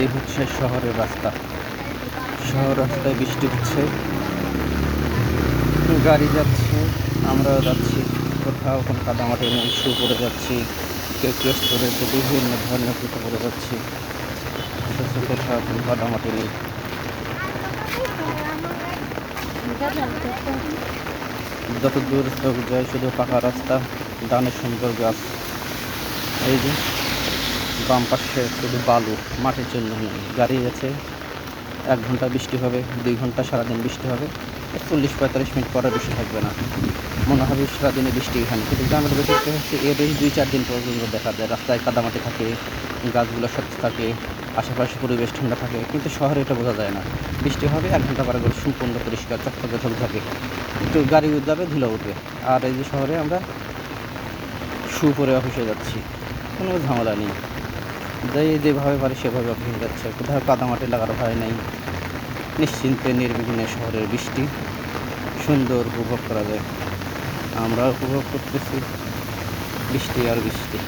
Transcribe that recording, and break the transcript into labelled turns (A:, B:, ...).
A: এই হচ্ছে শহরের রাস্তা। শহর রাস্তায় বৃষ্টি হচ্ছে, গাড়ি যাচ্ছে, আমরাও যাচ্ছি। কোথাও কোনো কাদামাটি নেই, শু পরে যাচ্ছি, কেউ কেউ করে বিভিন্ন ধরনের জুতো পরে যাচ্ছি। অথচ কোথাও কোনো কাদামাটি নেই। যত দূর চোখ যায় শুধু পাকা রাস্তা, ডানে সুন্দর গাছ। এই যে বাম পাশে শুধু বালু, মাটির জন্য নেই। গাড়ি গেছে, 1 ঘন্টা বৃষ্টি হবে, 2 ঘন্টা সারাদিন বৃষ্টি হবে, 40-45 মিনিট পরে বৃষ্টি থাকবে না। মনে হবে সারাদিনে বৃষ্টি এখানে, কিন্তু গ্রামের বৈশিষ্ট্য হচ্ছে এর বেশ 2-4 দিন পর্যন্ত দেখা যায়। রাস্তায় কাদামাটি থাকে, গাছগুলো স্বচ্ছ থাকে, আশেপাশে পরিবেশ ঠান্ডা থাকে, কিন্তু শহরে এটা বোঝা যায় না। বৃষ্টি হবে, 1 ঘন্টা পরে সম্পূর্ণ পরিষ্কার চকচকে ঝকঝকে, একটু গাড়ি যাবে, ধুলো উঠবে। আর এই যে শহরে আমরা শু পরে অফিসে যাচ্ছি, কোনো ঝামেলা নেই। যেভাবে পারে সেভাবে অফিসে যাচ্ছে, কোথাও কাদামাটি লাগার ভয় নেই। নিশ্চিন্তে নির্বিঘ্নে শহরের বৃষ্টি সুন্দর উপভোগ করা যায়। আমরা উপভোগ করতেছি বৃষ্টি আর বৃষ্টি।